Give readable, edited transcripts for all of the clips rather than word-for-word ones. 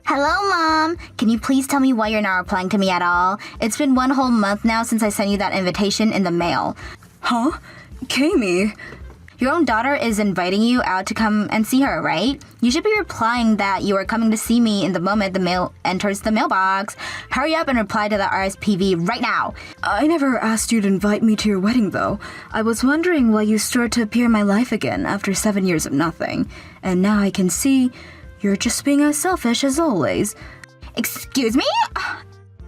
Hello, Mom. Can you please tell me why you're not replying to me at all? It's been 1 whole month now since I sent you that invitation in the mail. Huh? Kami. Your own daughter is inviting you out to come and see her, right? You should be replying that you are coming to see me in the moment the mail enters the mailbox. Hurry up and reply to the RSPV right now. I never asked you to invite me to your wedding, though. I was wondering why you started to appear in my life again after 7 years of nothing. And now I can see you're just being as selfish as always. Excuse me?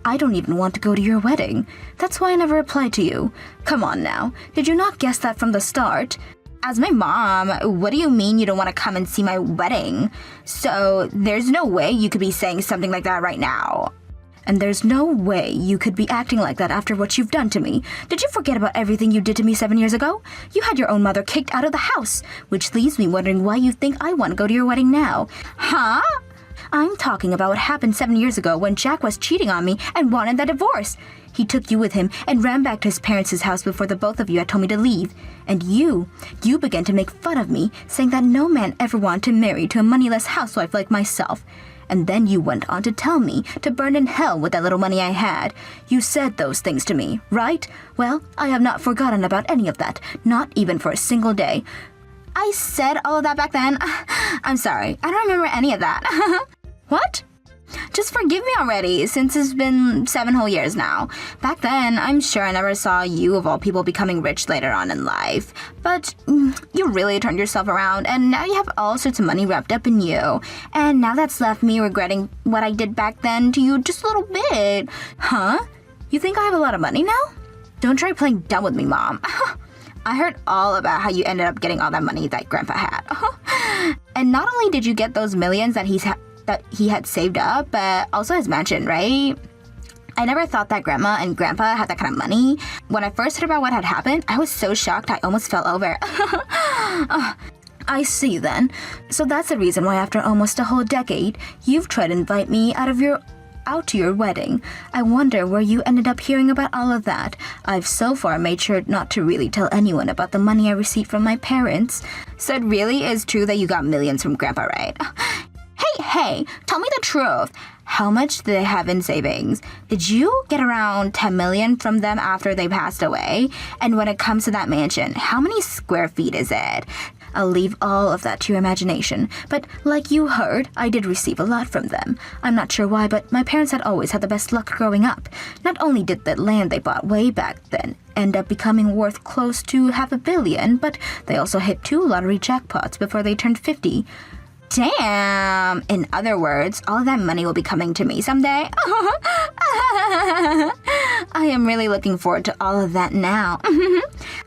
I don't even want to go to your wedding. That's why I never replied to you. Come on now. Did you not guess that from the start? As my mom, what do you mean you don't want to come and see my wedding? So there's no way you could be saying something like that right now. And there's no way you could be acting like that after what you've done to me. Did you forget about everything you did to me 7 years ago? You had your own mother kicked out of the house, which leaves me wondering why you think I want to go to your wedding now. Huh? I'm talking about what happened 7 years ago when Jack was cheating on me and wanted the divorce. He took you with him and ran back to his parents' house before the both of you had told me to leave. And you began to make fun of me, saying that no man ever wanted to marry to a moneyless housewife like myself. And then you went on to tell me to burn in hell with that little money I had. You said those things to me, right? Well, I have not forgotten about any of that, not even for a single day. I said all of that back then. I'm sorry, I don't remember any of that. What? Just forgive me already, since it's been 7 whole years now. Back then, I'm sure I never saw you, of all people, becoming rich later on in life. But you really turned yourself around, and now you have all sorts of money wrapped up in you. And now that's left me regretting what I did back then to you just a little bit. Huh? You think I have a lot of money now? Don't try playing dumb with me, Mom. I heard all about how you ended up getting all that money that Grandpa had. And not only did you get those millions that he had saved up, but also his mansion, right? I never thought that Grandma and Grandpa had that kind of money. When I first heard about what had happened, I was so shocked I almost fell over. I see then. So that's the reason why after almost a whole decade, you've tried to invite me out to your wedding. I wonder where you ended up hearing about all of that. I've so far made sure not to really tell anyone about the money I received from my parents. So it really is true that you got millions from Grandpa, right? Hey, tell me the truth. How much do they have in savings? Did you get around 10 million from them after they passed away? And when it comes to that mansion, how many square feet is it? I'll leave all of that to your imagination. But like you heard, I did receive a lot from them. I'm not sure why, but my parents had always had the best luck growing up. Not only did the land they bought way back then end up becoming worth close to $500 million, but they also hit 2 lottery jackpots before they turned 50. Damn! In other words, all of that money will be coming to me someday. I am really looking forward to all of that now.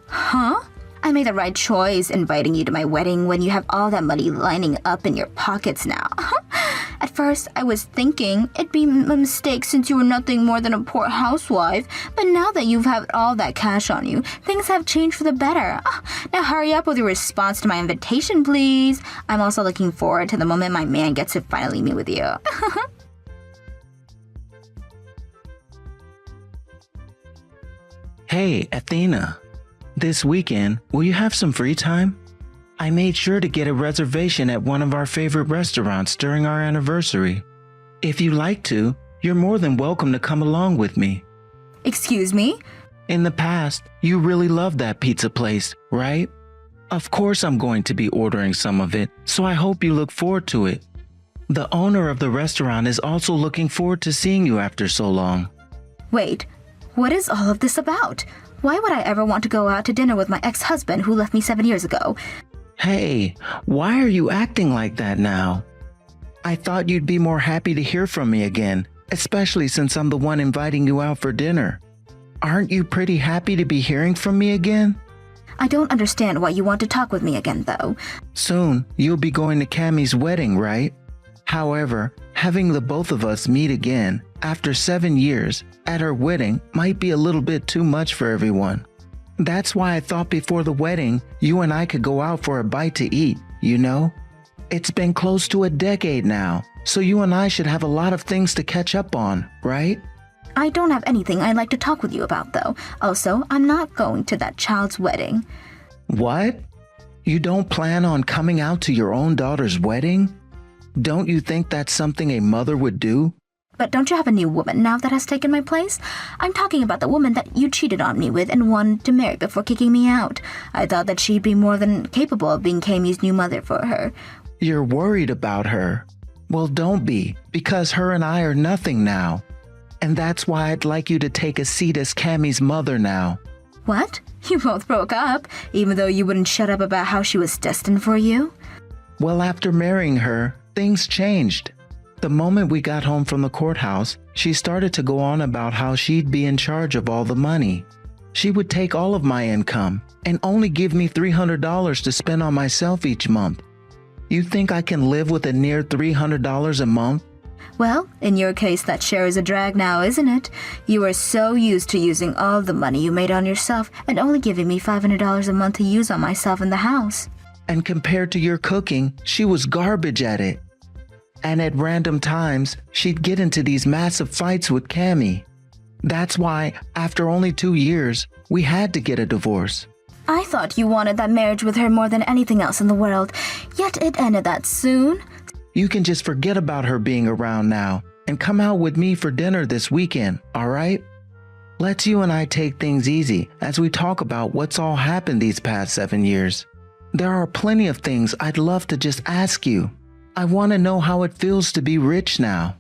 Huh? I made the right choice inviting you to my wedding when you have all that money lining up in your pockets now. At first, I was thinking it'd be a mistake since you were nothing more than a poor housewife. But now that you've had all that cash on you, things have changed for the better. Now hurry up with your response to my invitation, please. I'm also looking forward to the moment my man gets to finally meet with you. Hey, Athena. This weekend, will you have some free time? I made sure to get a reservation at one of our favorite restaurants during our anniversary. If you'd like to, you're more than welcome to come along with me. Excuse me? In the past, you really loved that pizza place, right? Of course I'm going to be ordering some of it, so I hope you look forward to it. The owner of the restaurant is also looking forward to seeing you after so long. Wait, what is all of this about? Why would I ever want to go out to dinner with my ex-husband who left me 7 years ago? Hey, why are you acting like that now? I thought you'd be more happy to hear from me again, especially since I'm the one inviting you out for dinner. Aren't you pretty happy to be hearing from me again? I don't understand why you want to talk with me again, though. Soon, you'll be going to Cammie's wedding, right? However, having the both of us meet again after 7 years at her wedding might be a little bit too much for everyone. That's why I thought before the wedding, you and I could go out for a bite to eat, you know? It's been close to a decade now, so you and I should have a lot of things to catch up on, right? I don't have anything I'd like to talk with you about, though. Also, I'm not going to that child's wedding. What? You don't plan on coming out to your own daughter's wedding? Don't you think that's something a mother would do? But don't you have a new woman now that has taken my place? I'm talking about the woman that you cheated on me with and wanted to marry before kicking me out. I thought that she'd be more than capable of being Kami's new mother for her. You're worried about her. Well, don't be, because her and I are nothing now. And that's why I'd like you to take a seat as Kami's mother now. What? You both broke up, even though you wouldn't shut up about how she was destined for you? Well, after marrying her, things changed. The moment we got home from the courthouse, she started to go on about how she'd be in charge of all the money. She would take all of my income and only give me $300 to spend on myself each month. You think I can live with a near $300 a month? Well, in your case, that share is a drag now, isn't it? You are so used to using all the money you made on yourself and only giving me $500 a month to use on myself in the house. And compared to your cooking, she was garbage at it. And at random times, she'd get into these massive fights with Kami. That's why, after only 2 years, we had to get a divorce. I thought you wanted that marriage with her more than anything else in the world, yet it ended that soon. You can just forget about her being around now and come out with me for dinner this weekend, all right? Let's you and I take things easy as we talk about what's all happened these past 7 years. There are plenty of things I'd love to just ask you. I want to know how it feels to be rich now.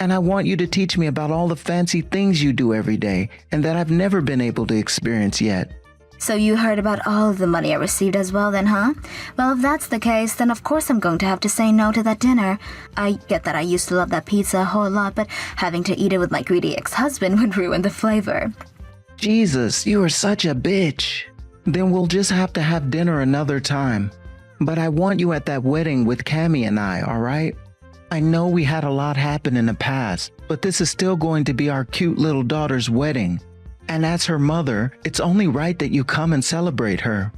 And I want you to teach me about all the fancy things you do every day and that I've never been able to experience yet. So you heard about all of the money I received as well then, huh? Well, if that's the case, then of course I'm going to have to say no to that dinner. I get that I used to love that pizza a whole lot, but having to eat it with my greedy ex-husband would ruin the flavor. Jesus, you are such a bitch. Then we'll just have to have dinner another time. But I want you at that wedding with Kami and I, all right? I know we had a lot happen in the past, but this is still going to be our cute little daughter's wedding. And as her mother, it's only right that you come and celebrate her.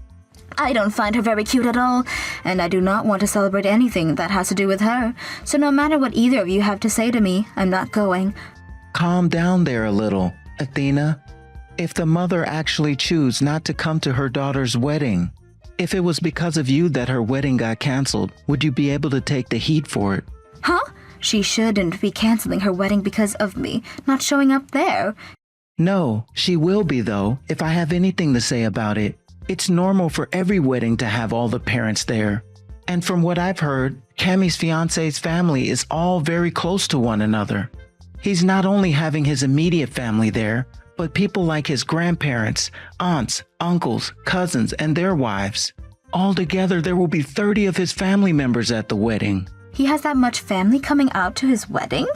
I don't find her very cute at all, and I do not want to celebrate anything that has to do with her. So no matter what either of you have to say to me, I'm not going. Calm down there a little, Athena. If the mother actually chose not to come to her daughter's wedding, if it was because of you that her wedding got canceled, would you be able to take the heat for it? Huh? She shouldn't be canceling her wedding because of me, not showing up there. No, she will be though, if I have anything to say about it. It's normal for every wedding to have all the parents there. And from what I've heard, Kami's fiance's family is all very close to one another. He's not only having his immediate family there, but people like his grandparents, aunts, uncles, cousins, and their wives. Altogether, there will be 30 of his family members at the wedding. He has that much family coming out to his wedding?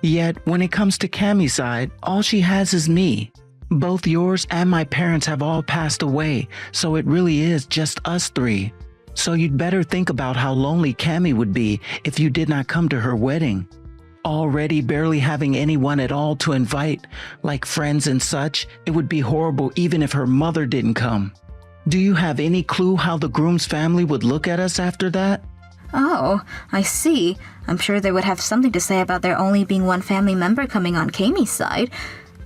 Yet, when it comes to Kami's side, all she has is me. Both yours and my parents have all passed away, so it really is just us three. So you'd better think about how lonely Kami would be if you did not come to her wedding. Already barely having anyone at all to invite, like friends and such, it would be horrible even if her mother didn't come. Do you have any clue how the groom's family would look at us after that? Oh, I see. I'm sure they would have something to say about there only being one family member coming on Kami's side.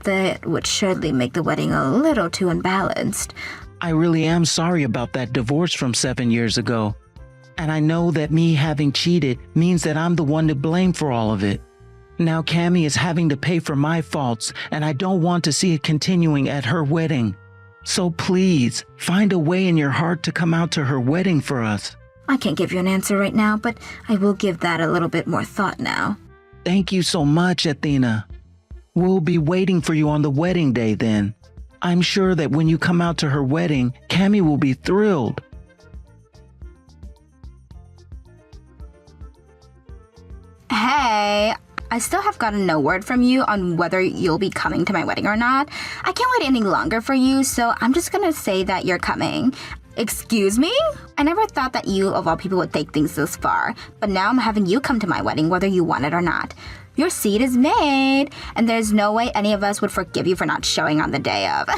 That would surely make the wedding a little too unbalanced. I really am sorry about that divorce from 7 years ago. And I know that me having cheated means that I'm the one to blame for all of it. Now Kami is having to pay for my faults, and I don't want to see it continuing at her wedding. So please, find a way in your heart to come out to her wedding for us. I can't give you an answer right now, but I will give that a little bit more thought now. Thank you so much, Athena. We'll be waiting for you on the wedding day then. I'm sure that when you come out to her wedding, Kami will be thrilled. Hey, I still have gotten no word from you on whether you'll be coming to my wedding or not. I can't wait any longer for you, so I'm just gonna say that you're coming. Excuse me? I never thought that you, of all people, would take things this far, but now I'm having you come to my wedding whether you want it or not. Your seat is made, and there's no way any of us would forgive you for not showing on the day of.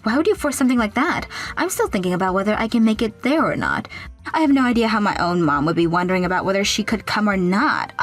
Why would you force something like that? I'm still thinking about whether I can make it there or not. I have no idea how my own mom would be wondering about whether she could come or not.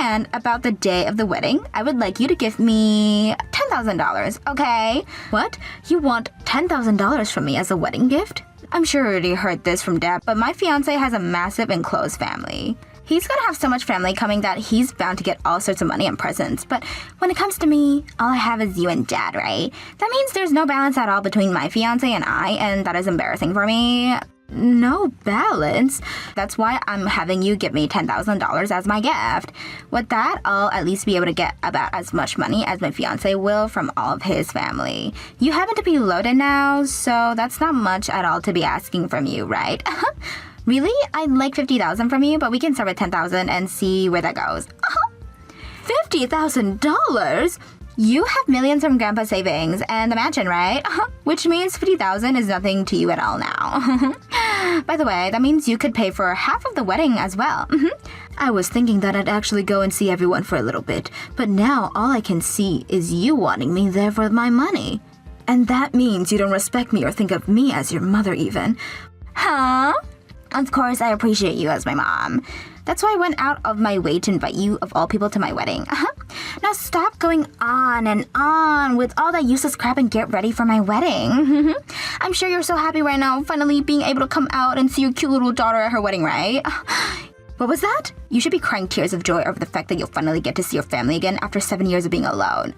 And about the day of the wedding, I would like you to give me $10,000, okay? What? You want $10,000 from me as a wedding gift? I'm sure you already heard this from Dad, but my fiancé has a massive and close family. He's gonna have so much family coming that he's bound to get all sorts of money and presents. But when it comes to me, all I have is you and Dad, right? That means there's no balance at all between my fiancé and I, and that is embarrassing for me. No balance? That's why I'm having you give me $10,000 as my gift. With that, I'll at least be able to get about as much money as my fiancé will from all of his family. You happen to be loaded now, so that's not much at all to be asking from you, right? Really? I'd like $50,000 from you, but we can start with $10,000 and see where that goes. $50,000? You have millions from Grandpa's savings and the mansion, right? Which means $50,000 is nothing to you at all now. By the way, that means you could pay for half of the wedding as well. I was thinking that I'd actually go and see everyone for a little bit, but now all I can see is you wanting me there for my money. And that means you don't respect me or think of me as your mother even. Huh? Of course, I appreciate you as my mom. That's why I went out of my way to invite you, of all people, to my wedding. Now stop going on and on with all that useless crap and get ready for my wedding. I'm sure you're so happy right now, finally being able to come out and see your cute little daughter at her wedding, right? What was that? You should be crying tears of joy over the fact that you'll finally get to see your family again after 7 years of being alone.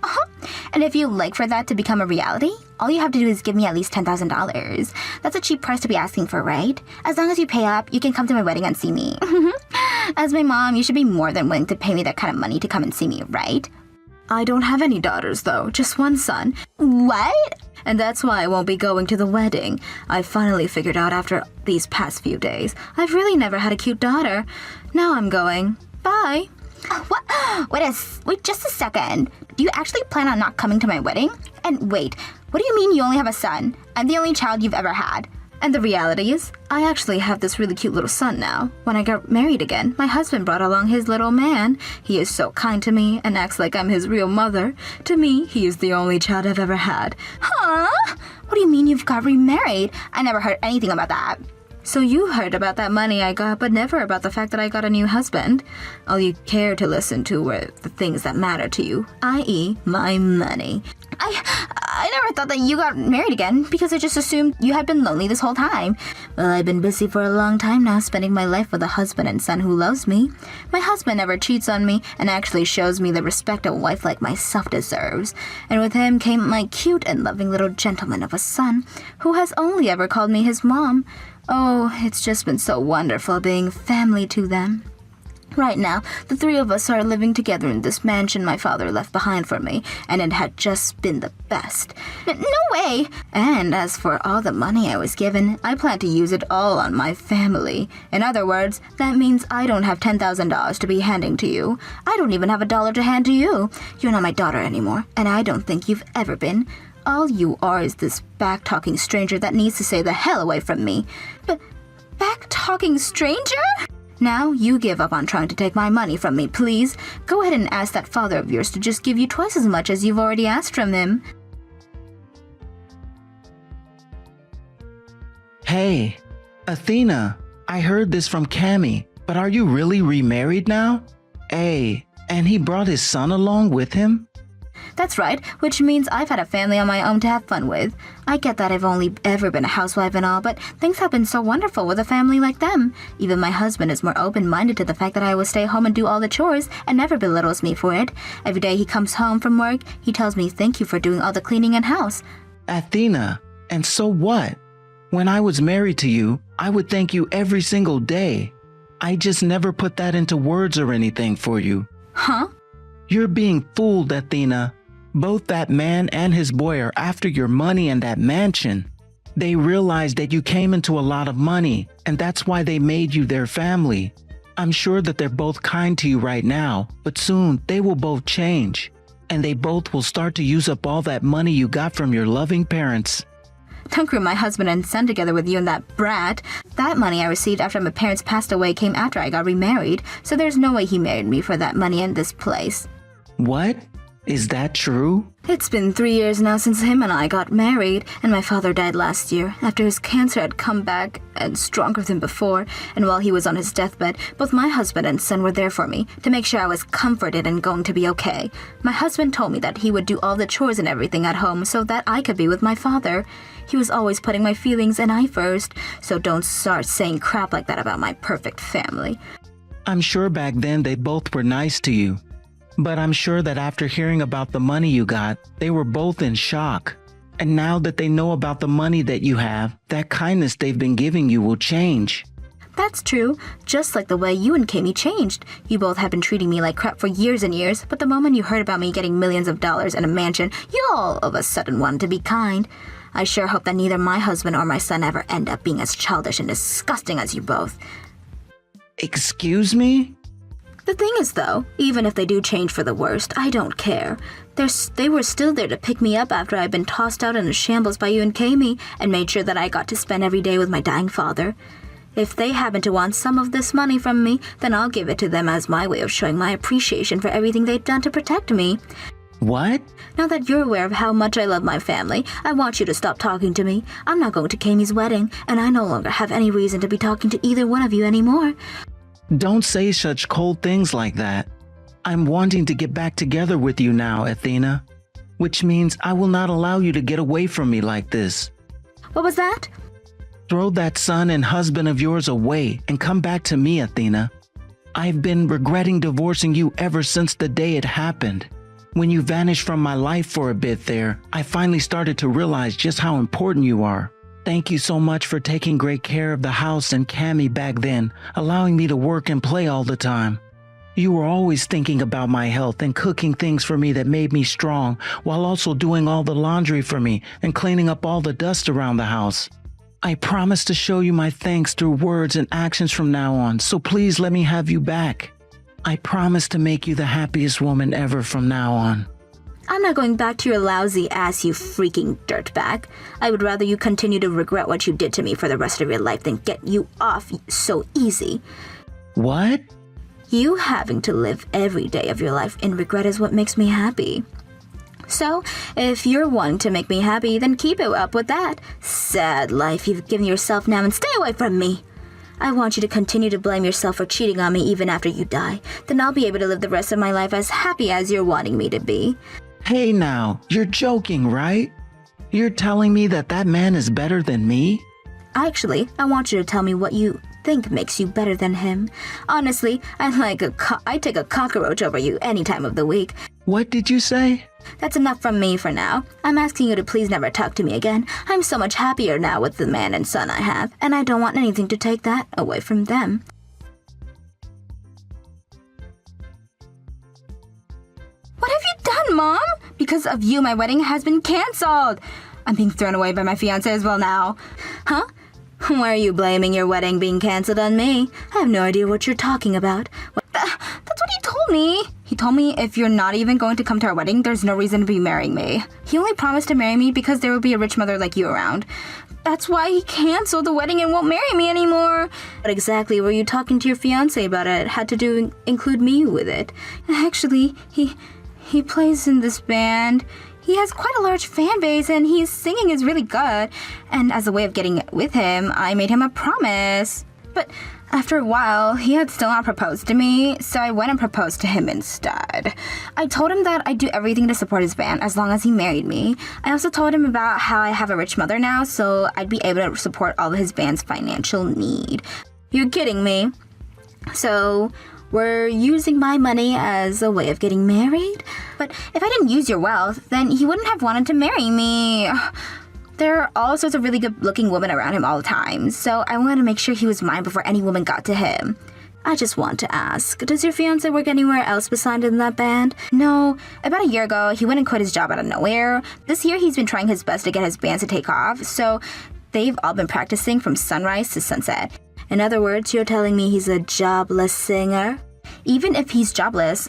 And if you'd like for that to become a reality, all you have to do is give me at least $10,000. That's a cheap price to be asking for, right? As long as you pay up, you can come to my wedding and see me. As my mom, you should be more than willing to pay me that kind of money to come and see me, right? I don't have any daughters, though, just one son. What? And that's why I won't be going to the wedding. I finally figured out after these past few days. I've really never had a cute daughter. Now I'm going. Bye. What? Wait just a second. Do you actually plan on not coming to my wedding? And wait, what do you mean you only have a son? I'm the only child you've ever had. And the reality is, I actually have this really cute little son now. When I got married again, my husband brought along his little man. He is so kind to me and acts like I'm his real mother. To me, he is the only child I've ever had. Huh? What do you mean you've got remarried? I never heard anything about that. So you heard about that money I got, but never about the fact that I got a new husband. All you care to listen to were the things that matter to you, i.e. my money. I never thought that you got married again because I just assumed you had been lonely this whole time. Well, I've been busy for a long time now, spending my life with a husband and son who loves me. My husband never cheats on me and actually shows me the respect a wife like myself deserves. And with him came my cute and loving little gentleman of a son who has only ever called me his mom. Oh, it's just been so wonderful being family to them. Right now, the three of us are living together in this mansion my father left behind for me, and it had just been the best. No way! And as for all the money I was given, I plan to use it all on my family. In other words, that means I don't have $10,000 to be handing to you. I don't even have $1 to hand to you. You're not my daughter anymore, and I don't think you've ever been. All you are is this back-talking stranger that needs to stay the hell away from me. But back-talking stranger? Now you give up on trying to take my money from me, please. Go ahead and ask that father of yours to just give you twice as much as you've already asked from him. Hey, Athena, I heard this from Cammy, but are you really remarried now? Hey, and he brought his son along with him? That's right, which means I've had a family on my own to have fun with. I get that I've only ever been a housewife and all, but things have been so wonderful with a family like them. Even my husband is more open-minded to the fact that I will stay home and do all the chores and never belittles me for it. Every day he comes home from work, he tells me thank you for doing all the cleaning and house. Athena, and so what? When I was married to you, I would thank you every single day. I just never put that into words or anything for you. Huh? You're being fooled, Athena. Both that man and his boy are after your money and that mansion. They realized that you came into a lot of money, and that's why they made you their family. I'm sure that they're both kind to you right now, but soon they will both change, and they both will start to use up all that money you got from your loving parents. Don't group my husband and son together with you and that brat. That money I received after my parents passed away came after I got remarried, so there's no way he married me for that money in this place. What? Is that true? It's been 3 years now since him and I got married, and my father died last year after his cancer had come back and stronger than before, and while he was on his deathbed, both my husband and son were there for me to make sure I was comforted and going to be okay. My husband told me that he would do all the chores and everything at home so that I could be with my father. He was always putting my feelings and I first, so don't start saying crap like that about my perfect family. I'm sure back then they both were nice to you. But I'm sure that after hearing about the money you got, they were both in shock. And now that they know about the money that you have, that kindness they've been giving you will change. That's true, just like the way you and Kami changed. You both have been treating me like crap for years and years, but the moment you heard about me getting millions of dollars and a mansion, you all of a sudden wanted to be kind. I sure hope that neither my husband or my son ever end up being as childish and disgusting as you both. Excuse me? The thing is, though, even if they do change for the worst, I don't care. They were still there to pick me up after I'd been tossed out in a shambles by you and Kami, and made sure that I got to spend every day with my dying father. If they happen to want some of this money from me, then I'll give it to them as my way of showing my appreciation for everything they've done to protect me. What? Now that you're aware of how much I love my family, I want you to stop talking to me. I'm not going to Kami's wedding, and I no longer have any reason to be talking to either one of you anymore. Don't say such cold things like that. I'm wanting to get back together with you now, Athena. Which means I will not allow you to get away from me like this. What was that? Throw that son and husband of yours away and come back to me, Athena. I've been regretting divorcing you ever since the day it happened. When you vanished from my life for a bit there, I finally started to realize just how important you are. Thank you so much for taking great care of the house and Kami back then, allowing me to work and play all the time. You were always thinking about my health and cooking things for me that made me strong, while also doing all the laundry for me and cleaning up all the dust around the house. I promise to show you my thanks through words and actions from now on, so please let me have you back. I promise to make you the happiest woman ever from now on. I'm not going back to your lousy ass, you freaking dirtbag. I would rather you continue to regret what you did to me for the rest of your life than get you off so easy. What? You having to live every day of your life in regret is what makes me happy. So, if you're wanting to make me happy, then keep it up with that. Sad life you've given yourself now and stay away from me. I want you to continue to blame yourself for cheating on me even after you die. Then I'll be able to live the rest of my life as happy as you're wanting me to be. Hey now, you're joking, right? You're telling me that that man is better than me? Actually, I want you to tell me what you think makes you better than him. Honestly, I take a cockroach over you any time of the week. What did you say? That's enough from me for now. I'm asking you to please never talk to me again. I'm so much happier now with the man and son I have, and I don't want anything to take that away from them. What have you done, Mom? Because of you, my wedding has been canceled. I'm being thrown away by my fiancé as well now. Huh? Why are you blaming your wedding being canceled on me? I have no idea what you're talking about. That's what he told me. He told me if you're not even going to come to our wedding, there's no reason to be marrying me. He only promised to marry me because there would be a rich mother like you around. That's why he canceled the wedding and won't marry me anymore. What exactly were you talking to your fiancé about? It had to include me with it. Actually, he plays in this band. He has quite a large fan base and his singing is really good. And as a way of getting with him, I made him a promise. But after a while, he had still not proposed to me, so I went and proposed to him instead. I told him that I'd do everything to support his band as long as he married me. I also told him about how I have a rich mother now, so I'd be able to support all of his band's financial need. You're kidding me. So, we're using my money as a way of getting married? But if I didn't use your wealth, then he wouldn't have wanted to marry me. There are all sorts of really good-looking women around him all the time, so I wanted to make sure he was mine before any woman got to him. I just want to ask, does your fiancé work anywhere else besides in that band? No. About a year ago, he went and quit his job out of nowhere. This year, he's been trying his best to get his bands to take off, so they've all been practicing from sunrise to sunset. In other words, you're telling me he's a jobless singer? Even if he's jobless,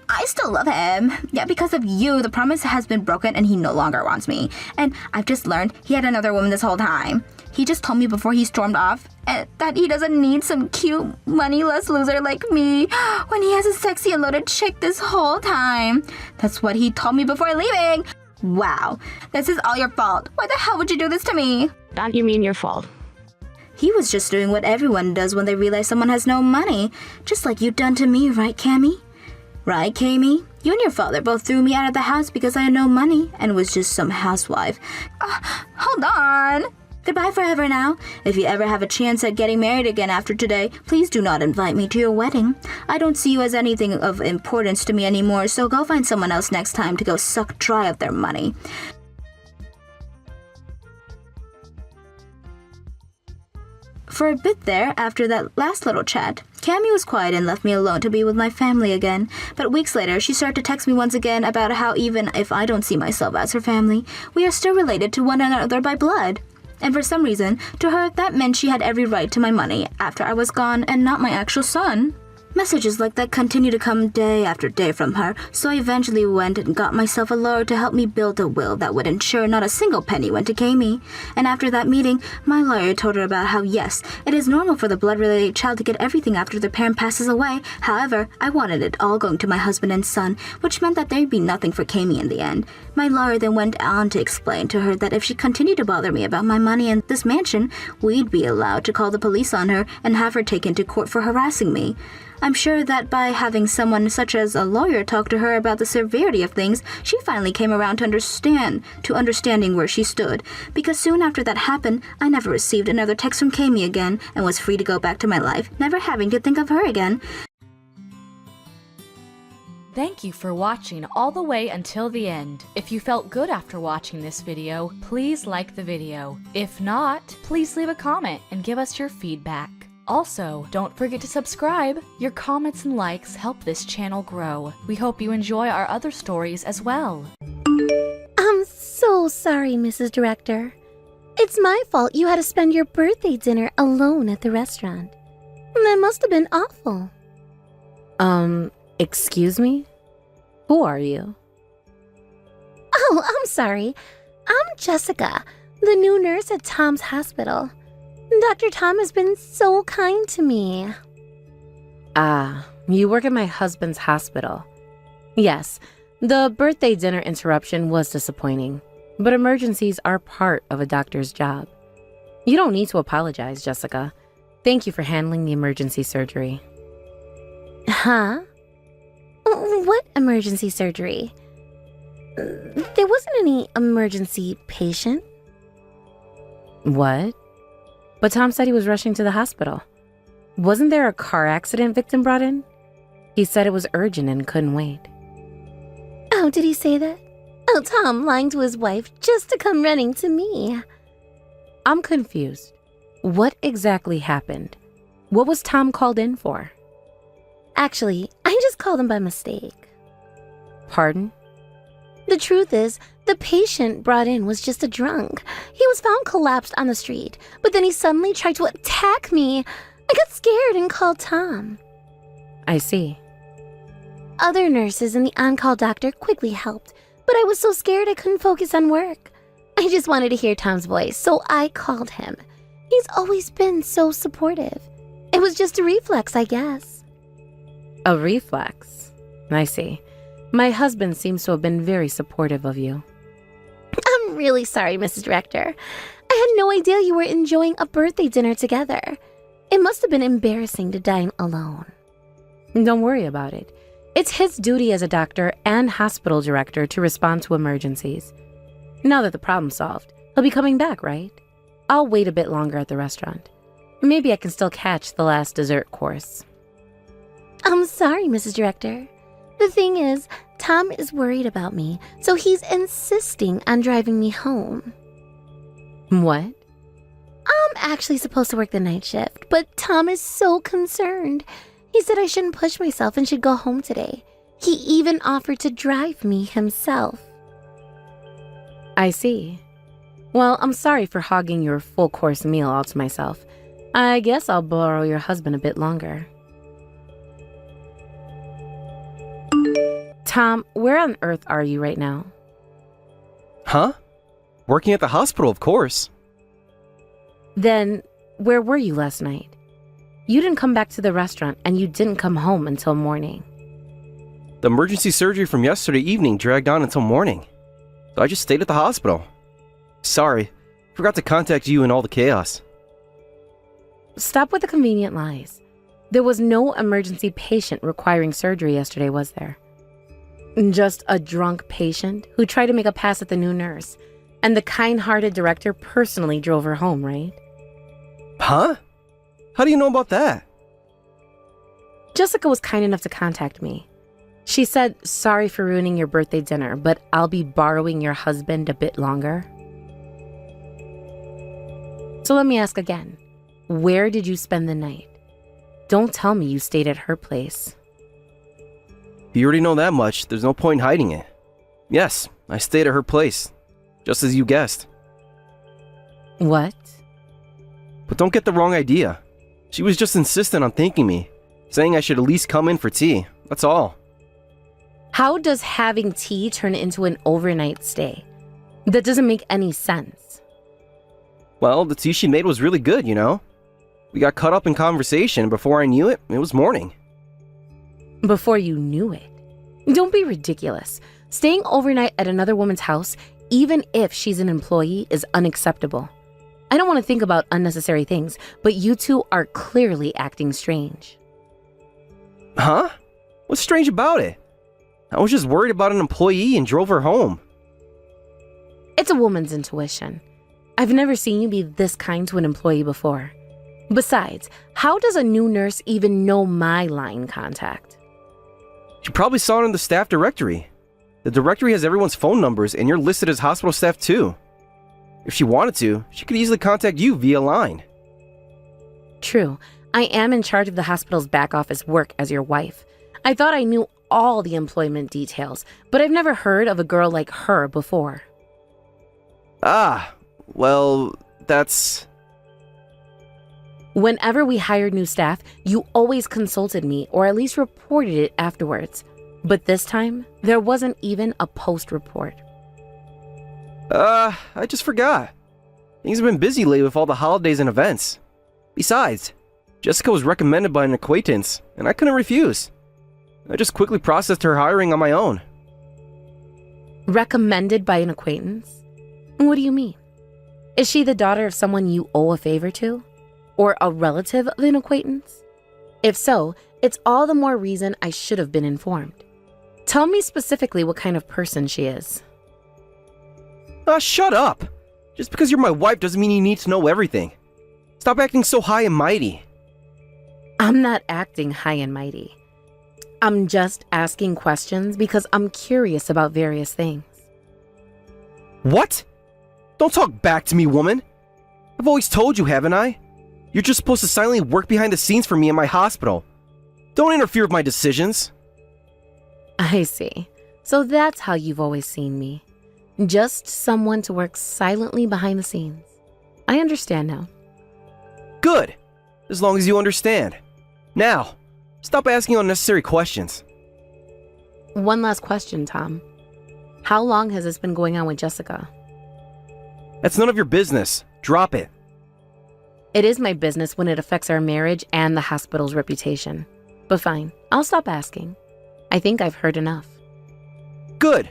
I still love him. Yeah, because of you, the promise has been broken and he no longer wants me. And I've just learned he had another woman this whole time. He just told me before he stormed off that he doesn't need some cute, moneyless loser like me when he has a sexy and loaded chick this whole time. That's what he told me before leaving. Wow, this is all your fault. Why the hell would you do this to me? That you mean your fault. He was just doing what everyone does when they realize someone has no money. Just like you've done to me, right, Kami? Right, Kami? You and your father both threw me out of the house because I had no money and was just some housewife. Hold on. Goodbye forever now. If you ever have a chance at getting married again after today, please do not invite me to your wedding. I don't see you as anything of importance to me anymore, so go find someone else next time to go suck dry of their money. For a bit there, after that last little chat, Cammy was quiet and left me alone to be with my family again. But weeks later, she started to text me once again about how even if I don't see myself as her family, we are still related to one another by blood. And for some reason, to her, that meant she had every right to my money after I was gone and not my actual son. Messages like that continued to come day after day from her, so I eventually went and got myself a lawyer to help me build a will that would ensure not a single penny went to Cammy. And after that meeting, my lawyer told her about how yes, it is normal for the blood-related child to get everything after their parent passes away. However, I wanted it all going to my husband and son, which meant that there'd be nothing for Cammy in the end. My lawyer then went on to explain to her that if she continued to bother me about my money and this mansion, we'd be allowed to call the police on her and have her taken to court for harassing me. I'm sure that by having someone such as a lawyer talk to her about the severity of things, she finally came around to understanding where she stood, because soon after that happened, I never received another text from Cammy again and was free to go back to my life, never having to think of her again. Thank you for watching all the way until the end. If you felt good after watching this video, please like the video. If not, please leave a comment and give us your feedback. Also, don't forget to subscribe. Your comments and likes help this channel grow. We hope you enjoy our other stories as well. I'm so sorry, Mrs. Director. It's my fault you had to spend your birthday dinner alone at the restaurant. That must have been awful. Excuse me? Who are you? Oh, I'm sorry. I'm Jessica, the new nurse at Tom's hospital. Dr. Tom has been so kind to me. Ah, you work at my husband's hospital. Yes, the birthday dinner interruption was disappointing, but emergencies are part of a doctor's job. You don't need to apologize, Jessica. Thank you for handling the emergency surgery. Huh? What emergency surgery? There wasn't any emergency patient. What? But Tom said he was rushing to the hospital. Wasn't there a car accident victim brought in? He said it was urgent and couldn't wait. Oh, did he say that? Oh, Tom lying to his wife just to come running to me. I'm confused. What exactly happened? What was Tom called in for? Actually, I just called him by mistake. Pardon? The truth is, the patient brought in was just a drunk. He was found collapsed on the street, but then he suddenly tried to attack me. I got scared and called Tom. I see. Other nurses and the on-call doctor quickly helped, but I was so scared I couldn't focus on work. I just wanted to hear Tom's voice, so I called him. He's always been so supportive. It was just a reflex, I guess. A reflex? I see. My husband seems to have been very supportive of you. I'm really sorry, Mrs. Director. I had no idea you were enjoying a birthday dinner together. It must have been embarrassing to dine alone. Don't worry about it. It's his duty as a doctor and hospital director to respond to emergencies. Now that the problem's solved, he'll be coming back, right? I'll wait a bit longer at the restaurant. Maybe I can still catch the last dessert course. I'm sorry, Mrs. Director. The thing is, Tom is worried about me, so he's insisting on driving me home. What? I'm actually supposed to work the night shift, but Tom is so concerned. He said I shouldn't push myself and should go home today. He even offered to drive me himself. I see. Well, I'm sorry for hogging your full-course meal all to myself. I guess I'll borrow your husband a bit longer. Tom, where on earth are you right now? Huh? Working at the hospital, of course. Then, where were you last night? You didn't come back to the restaurant and you didn't come home until morning. The emergency surgery from yesterday evening dragged on until morning, so I just stayed at the hospital. Sorry, forgot to contact you in all the chaos. Stop with the convenient lies. There was no emergency patient requiring surgery yesterday, was there? Just a drunk patient who tried to make a pass at the new nurse. And the kind-hearted director personally drove her home, right? Huh? How do you know about that? Jessica was kind enough to contact me. She said, sorry for ruining your birthday dinner, but I'll be borrowing your husband a bit longer. So let me ask again. Where did you spend the night? Don't tell me you stayed at her place. If you already know that much, there's no point in hiding it. Yes, I stayed at her place, just as you guessed. What? But don't get the wrong idea. She was just insistent on thanking me, saying I should at least come in for tea. That's all. How does having tea turn into an overnight stay? That doesn't make any sense. Well, the tea she made was really good, you know? We got caught up in conversation, and before I knew it, it was morning. Before you knew it? Don't be ridiculous. Staying overnight at another woman's house, even if she's an employee, is unacceptable. I don't want to think about unnecessary things, but you two are clearly acting strange. Huh? What's strange about it? I was just worried about an employee and drove her home. It's a woman's intuition. I've never seen you be this kind to an employee before. Besides, how does a new nurse even know my line contact? She probably saw it in the staff directory. The directory has everyone's phone numbers, and you're listed as hospital staff too. If she wanted to, she could easily contact you via line. True, I am in charge of the hospital's back office work as your wife. I thought I knew all the employment details, but I've never heard of a girl like her before. Ah, well, that's... Whenever we hired new staff, you always consulted me or at least reported it afterwards. But this time, there wasn't even a post report. I just forgot. Things have been busy lately with all the holidays and events. Besides, Jessica was recommended by an acquaintance, and I couldn't refuse. I just quickly processed her hiring on my own. Recommended by an acquaintance? What do you mean? Is she the daughter of someone you owe a favor to? Or a relative of an acquaintance? If so, it's all the more reason I should have been informed. Tell me specifically what kind of person she is. Shut up! Just because you're my wife doesn't mean you need to know everything. Stop acting so high and mighty. I'm not acting high and mighty. I'm just asking questions because I'm curious about various things. What? Don't talk back to me, woman. I've always told you, haven't I? You're just supposed to silently work behind the scenes for me in my hospital. Don't interfere with my decisions. I see. So that's how you've always seen me. Just someone to work silently behind the scenes. I understand now. Good. As long as you understand. Now, stop asking unnecessary questions. One last question, Tom. How long has this been going on with Jessica? That's none of your business. Drop it. It is my business when it affects our marriage and the hospital's reputation. But fine, I'll stop asking. I think I've heard enough. Good.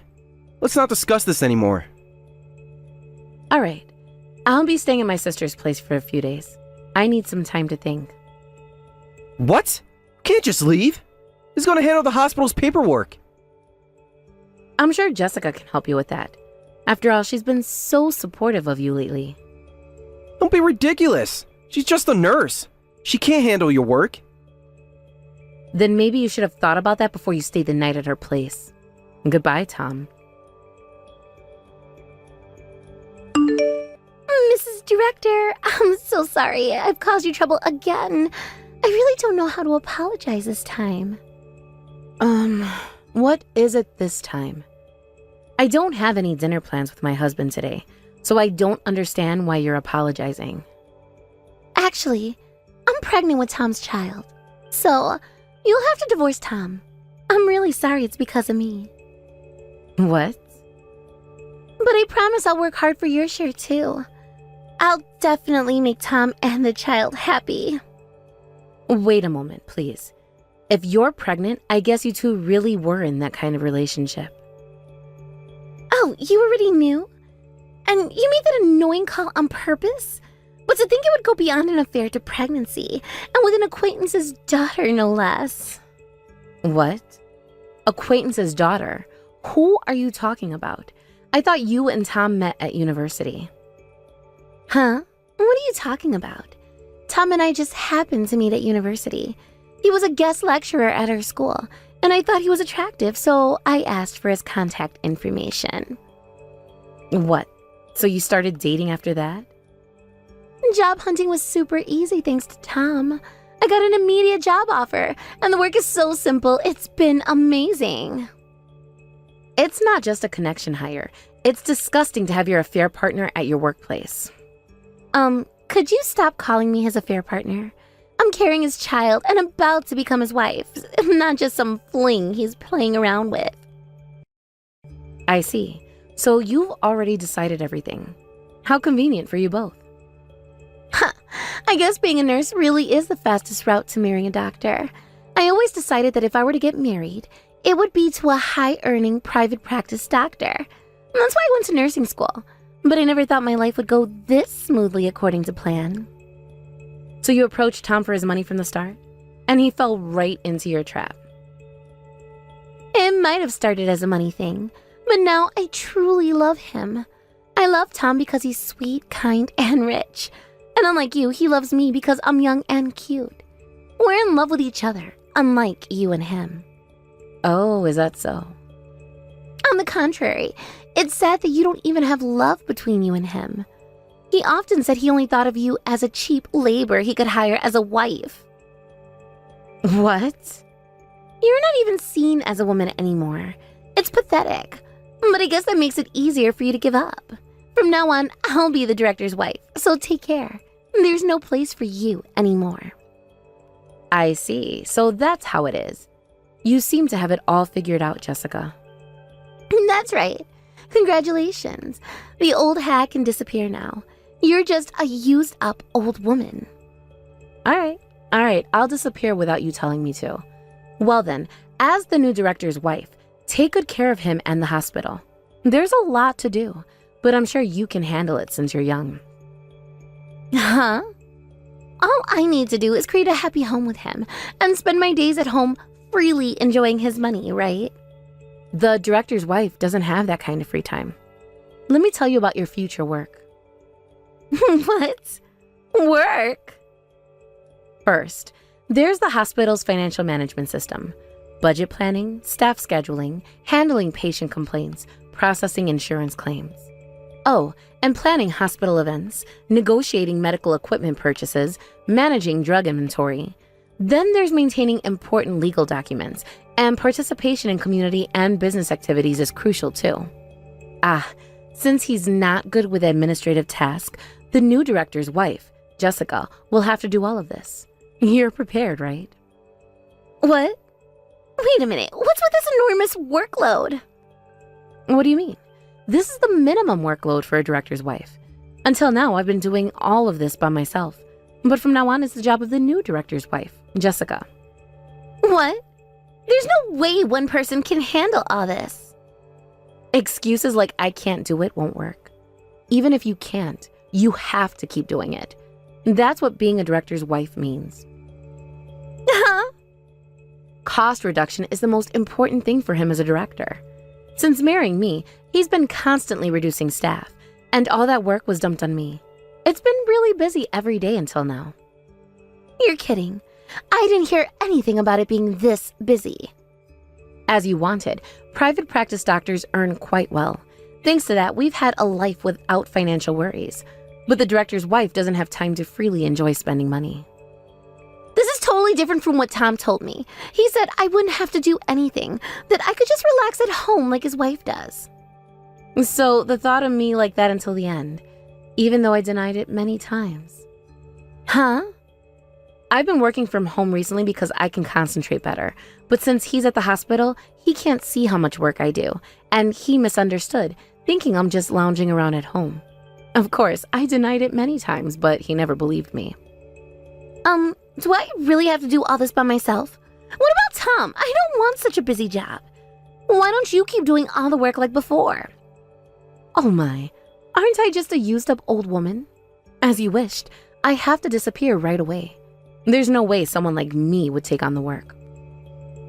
Let's not discuss this anymore. All right. I'll be staying at my sister's place for a few days. I need some time to think. What? Can't just leave. Who's going to handle the hospital's paperwork? I'm sure Jessica can help you with that. After all, she's been so supportive of you lately. Don't be ridiculous. She's just a nurse. She can't handle your work. Then maybe you should have thought about that before you stayed the night at her place. Goodbye, Tom. Mrs. Director, I'm so sorry. I've caused you trouble again. I really don't know how to apologize this time. What is it this time? I don't have any dinner plans with my husband today, so I don't understand why you're apologizing. Actually, I'm pregnant with Tom's child. So, you'll have to divorce Tom. I'm really sorry it's because of me. What? But I promise I'll work hard for your share too. I'll definitely make Tom and the child happy. Wait a moment, please. If you're pregnant, I guess you two really were in that kind of relationship. Oh, you already knew? And you made that annoying call on purpose? But to think it would go beyond an affair to pregnancy, and with an acquaintance's daughter, no less. What? Acquaintance's daughter? Who are you talking about? I thought you and Tom met at university. Huh? What are you talking about? Tom and I just happened to meet at university. He was a guest lecturer at our school, and I thought he was attractive, so I asked for his contact information. What? So you started dating after that? Job hunting was super easy thanks to Tom. I got an immediate job offer, and the work is so simple, it's been amazing. It's not just a connection hire. It's disgusting to have your affair partner at your workplace. Could you stop calling me his affair partner? I'm carrying his child and about to become his wife, not just some fling he's playing around with. I see. So you've already decided everything. How convenient for you both. I guess being a nurse really is the fastest route to marrying a doctor. I always decided that if I were to get married, it would be to a high-earning private practice doctor. That's why I went to nursing school. But I never thought my life would go this smoothly according to plan. So you approached Tom for his money from the start? And he fell right into your trap. It might have started as a money thing, but now I truly love him. I love Tom because he's sweet, kind, and rich. And unlike you, he loves me because I'm young and cute. We're in love with each other, unlike you and him. Oh, is that so? On the contrary, it's sad that you don't even have love between you and him. He often said he only thought of you as a cheap labor he could hire as a wife. What? You're not even seen as a woman anymore. It's pathetic. But I guess that makes it easier for you to give up. From now on, I'll be the director's wife, so take care. There's no place for you anymore. I see. So that's how it is. You seem to have it all figured out, Jessica. That's right. Congratulations. The old hack can disappear now. You're just a used-up old woman. All right. I'll disappear without you telling me to. Well then, as the new director's wife, take good care of him and the hospital. There's a lot to do, but I'm sure you can handle it since you're young. Huh? All I need to do is create a happy home with him and spend my days at home freely enjoying his money, right? The director's wife doesn't have that kind of free time. Let me tell you about your future work. What? Work? First, there's the hospital's financial management system. Budget planning, staff scheduling, handling patient complaints, processing insurance claims. Oh, and planning hospital events, negotiating medical equipment purchases, managing drug inventory. Then there's maintaining important legal documents, and participation in community and business activities is crucial too. Since he's not good with administrative tasks, the new director's wife, Jessica, will have to do all of this. You're prepared, right? What? Wait a minute, what's with this enormous workload? What do you mean? This is the minimum workload for a director's wife. Until now, I've been doing all of this by myself. But from now on, it's the job of the new director's wife, Jessica. What? There's no way one person can handle all this. Excuses like I can't do it won't work. Even if you can't, you have to keep doing it. That's what being a director's wife means. Cost reduction is the most important thing for him as a director. Since marrying me, he's been constantly reducing staff, and all that work was dumped on me. It's been really busy every day until now. You're kidding. I didn't hear anything about it being this busy. As you wanted, private practice doctors earn quite well. Thanks to that, we've had a life without financial worries. But the director's wife doesn't have time to freely enjoy spending money. This is totally different from what Tom told me. He said I wouldn't have to do anything, that I could just relax at home like his wife does. So the thought of me like that until the end, even though I denied it many times. Huh? I've been working from home recently because I can concentrate better. But since he's at the hospital, he can't see how much work I do. And he misunderstood, thinking I'm just lounging around at home. Of course, I denied it many times, but he never believed me. Do I really have to do all this by myself? What about Tom? I don't want such a busy job. Why don't you keep doing all the work like before? Oh my, aren't I just a used-up old woman? As you wished, I have to disappear right away. There's no way someone like me would take on the work.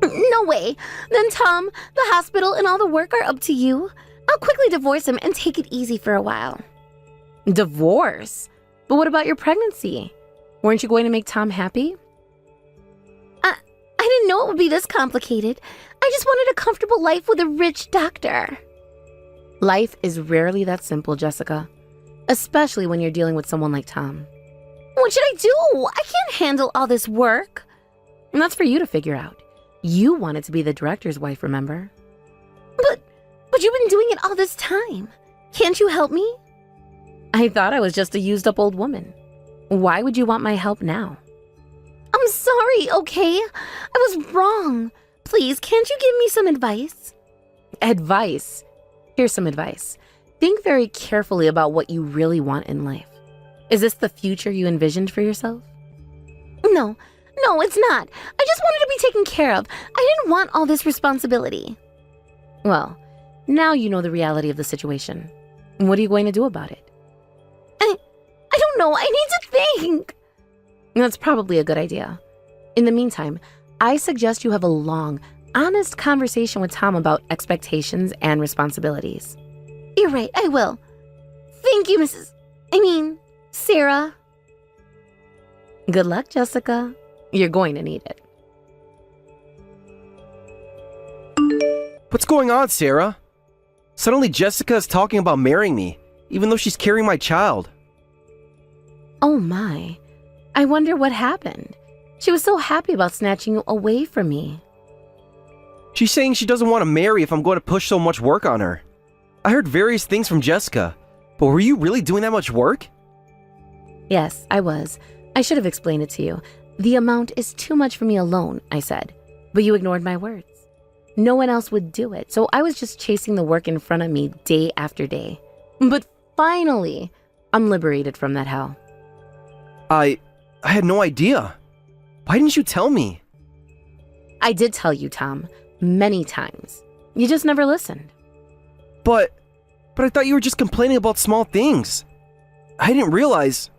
No way. Then Tom, the hospital, and all the work are up to you. I'll quickly divorce him and take it easy for a while. Divorce? But what about your pregnancy? Weren't you going to make Tom happy? I didn't know it would be this complicated. I just wanted a comfortable life with a rich doctor. Life is rarely that simple, Jessica. Especially when you're dealing with someone like Tom. What should I do? I can't handle all this work. And that's for you to figure out. You wanted to be the director's wife, remember? But you've been doing it all this time. Can't you help me? I thought I was just a used-up old woman. Why would you want my help now? I'm sorry, okay? I was wrong. Please, can't you give me some advice? Advice? Here's some advice. Think very carefully about what you really want in life. Is this the future you envisioned for yourself? No, it's not. I just wanted to be taken care of. I didn't want all this responsibility. Well, now you know the reality of the situation. What are you going to do about it? I don't know. I need to think. That's probably a good idea. In the meantime, I suggest you have a long, honest conversation with Tom about expectations and responsibilities. You're right, I will. Thank you, Sarah. Good luck, Jessica. You're going to need it. What's going on, Sarah? Suddenly Jessica is talking about marrying me, even though she's carrying my child. Oh my. I wonder what happened. She was so happy about snatching you away from me. She's saying she doesn't want to marry if I'm going to push so much work on her. I heard various things from Jessica, but were you really doing that much work? Yes, I was. I should have explained it to you. The amount is too much for me alone, I said. But you ignored my words. No one else would do it, so I was just chasing the work in front of me day after day. But finally, I'm liberated from that hell. I had no idea. Why didn't you tell me? I did tell you, Tom, many times. You just never listened. But I thought you were just complaining about small things. I didn't realize.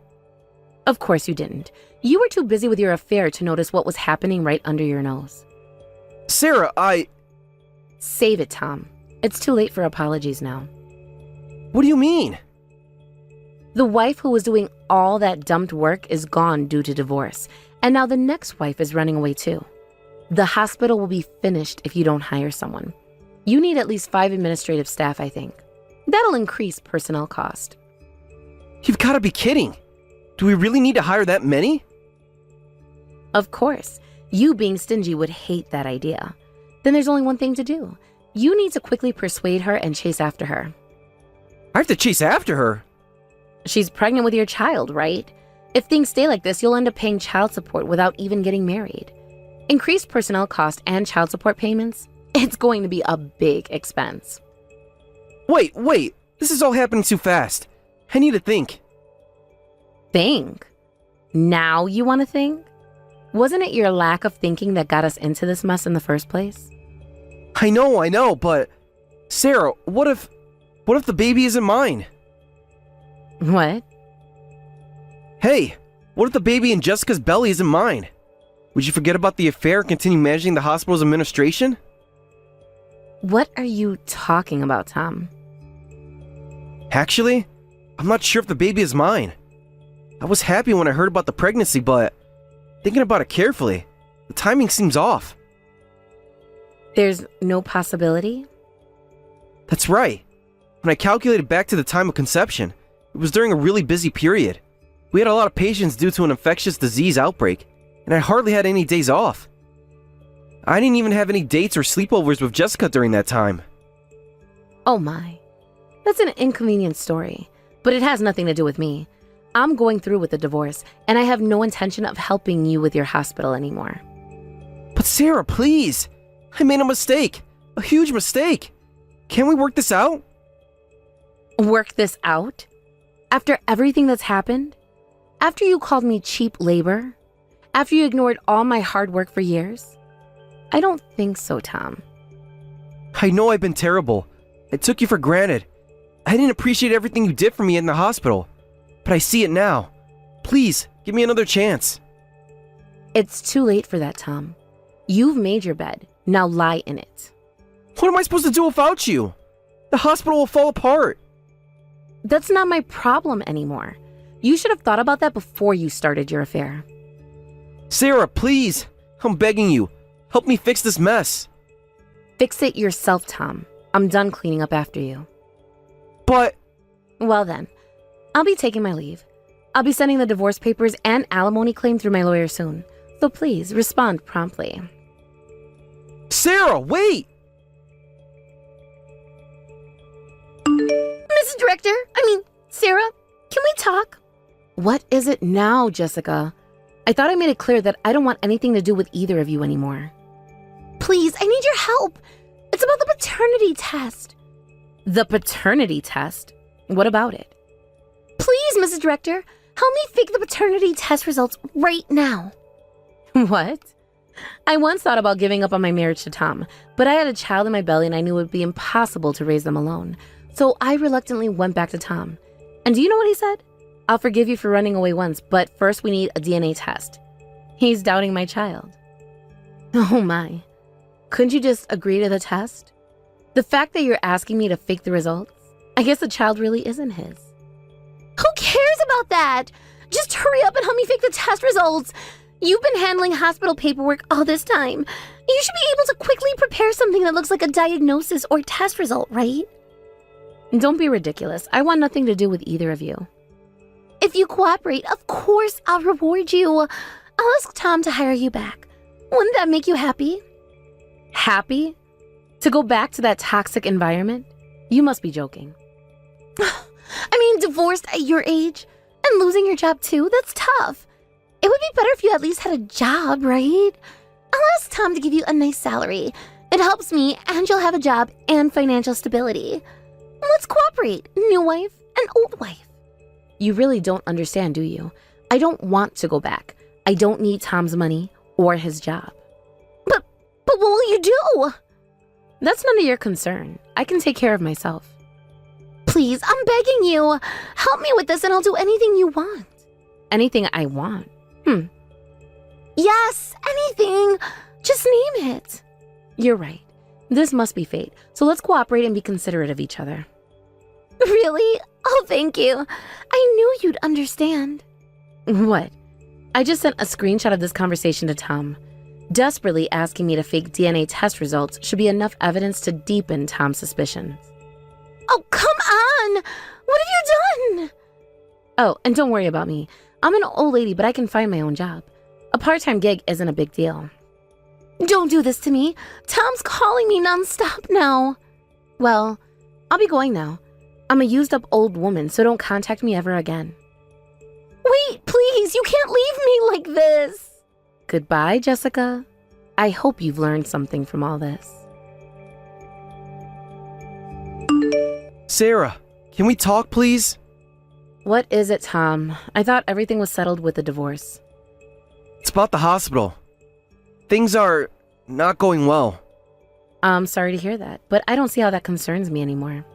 Of course you didn't. You were too busy with your affair to notice what was happening right under your nose. Sarah, Save it, Tom. It's too late for apologies now. What do you mean? The wife who was doing all that dumped work is gone due to divorce, and now the next wife is running away too. The hospital will be finished if you don't hire someone. You need at least 5 administrative staff, I think. That'll increase personnel cost. You've got to be kidding. Do we really need to hire that many? Of course. You being stingy would hate that idea. Then there's only one thing to do. You need to quickly persuade her and chase after her. I have to chase after her. She's pregnant with your child, right? If things stay like this, you'll end up paying child support without even getting married. Increased personnel cost and child support payments, it's going to be a big expense. Wait. This is all happening too fast. I need to think. Think? Now you want to think? Wasn't it your lack of thinking that got us into this mess in the first place? I know, but Sarah, what if the baby isn't mine? What? Hey, what if the baby in Jessica's belly isn't mine? Would you forget about the affair and continue managing the hospital's administration? What are you talking about, Tom? Actually, I'm not sure if the baby is mine. I was happy when I heard about the pregnancy, but thinking about it carefully, the timing seems off. There's no possibility? That's right. When I calculated back to the time of conception, it was during a really busy period. We had a lot of patients due to an infectious disease outbreak, and I hardly had any days off. I didn't even have any dates or sleepovers with Jessica during that time. Oh my. That's an inconvenient story, but it has nothing to do with me. I'm going through with the divorce, and I have no intention of helping you with your hospital anymore. But Sarah, please! I made a mistake! A huge mistake! Can't we work this out? Work this out? After everything that's happened? After you called me cheap labor? After you ignored all my hard work for years? I don't think so, Tom. I know I've been terrible. I took you for granted. I didn't appreciate everything you did for me in the hospital. But I see it now. Please, give me another chance. It's too late for that, Tom. You've made your bed. Now lie in it. What am I supposed to do without you? The hospital will fall apart. That's not my problem anymore. You should have thought about that before you started your affair. Sarah, please. I'm begging you. Help me fix this mess. Fix it yourself, Tom. I'm done cleaning up after you. But... Well then, I'll be taking my leave. I'll be sending the divorce papers and alimony claim through my lawyer soon. So please, respond promptly. Sarah, wait! Mrs. Director, Sarah, can we talk? What is it now, Jessica? I thought I made it clear that I don't want anything to do with either of you anymore. Please, I need your help. It's about the paternity test. The paternity test? What about it? Please, Mrs. Director, help me fake the paternity test results right now. What? I once thought about giving up on my marriage to Tom, but I had a child in my belly and I knew it would be impossible to raise them alone. So I reluctantly went back to Tom. And do you know what he said? I'll forgive you for running away once, but first we need a DNA test. He's doubting my child. Oh my. Couldn't you just agree to the test? The fact that you're asking me to fake the results, I guess the child really isn't his. Who cares about that? Just hurry up and help me fake the test results. You've been handling hospital paperwork all this time. You should be able to quickly prepare something that looks like a diagnosis or test result, right? Don't be ridiculous. I want nothing to do with either of you. If you cooperate, of course I'll reward you. I'll ask Tom to hire you back. Wouldn't that make you happy? Happy? To go back to that toxic environment? You must be joking. Divorced at your age and losing your job too, that's tough. It would be better if you at least had a job, right? I'll ask Tom to give you a nice salary. It helps me and you'll have a job and financial stability. Let's cooperate, new wife and old wife. You really don't understand, do you? I don't want to go back. I don't need Tom's money or his job. But what will you do? That's none of your concern. I can take care of myself. Please, I'm begging you. Help me with this and I'll do anything you want. Anything I want? Yes, anything. Just name it. You're right. This must be fate. So let's cooperate and be considerate of each other. Really? Oh, thank you. I knew you'd understand. What? I just sent a screenshot of this conversation to Tom. Desperately asking me to fake DNA test results should be enough evidence to deepen Tom's suspicions. Oh, come on! What have you done? Oh, and don't worry about me. I'm an old lady, but I can find my own job. A part-time gig isn't a big deal. Don't do this to me. Tom's calling me nonstop now. Well, I'll be going now. I'm a used-up old woman, so don't contact me ever again. Wait, please, you can't leave me like this. Goodbye, Jessica. I hope you've learned something from all this. Sarah, can we talk, please? What is it, Tom? I thought everything was settled with the divorce. It's about the hospital. Things are not going well. I'm sorry to hear that, but I don't see how that concerns me anymore.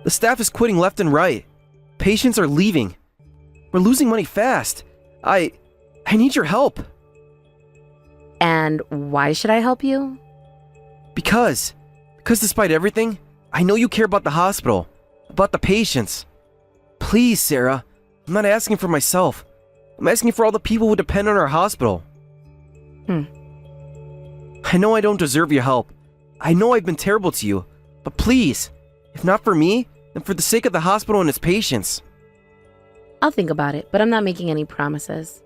The staff is quitting left and right. Patients are leaving. We're losing money fast. I need your help. And why should I help you? Because despite everything, I know you care about the hospital, about the patients. Please, Sarah, I'm not asking for myself. I'm asking for all the people who depend on our hospital. I know I don't deserve your help. I know I've been terrible to you, but please, if not for me, then for the sake of the hospital and its patients. I'll think about it, but I'm not making any promises.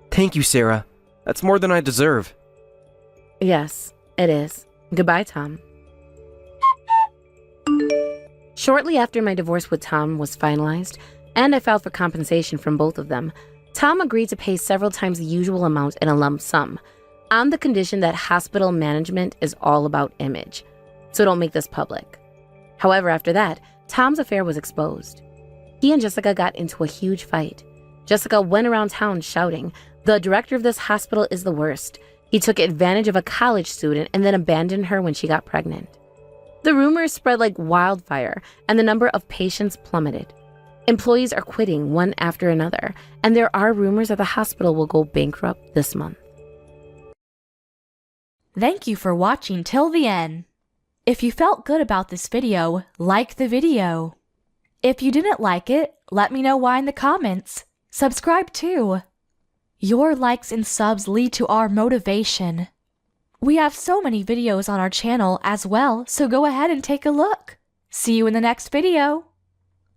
Thank you, Sarah. That's more than I deserve. Yes, it is. Goodbye, Tom. Shortly after my divorce with Tom was finalized, and I filed for compensation from both of them, Tom agreed to pay several times the usual amount in a lump sum, on the condition that hospital management is all about image, so don't make this public. However, after that, Tom's affair was exposed. He and Jessica got into a huge fight. Jessica went around town shouting, "The director of this hospital is the worst. He took advantage of a college student and then abandoned her when she got pregnant." The rumors spread like wildfire, and the number of patients plummeted. Employees are quitting one after another, and there are rumors that the hospital will go bankrupt this month. Thank you for watching till the end. If you felt good about this video, like the video. If you didn't like it, let me know why in the comments. Subscribe too. Your likes and subs lead to our motivation. We have so many videos on our channel as well, so go ahead and take a look. See you in the next video.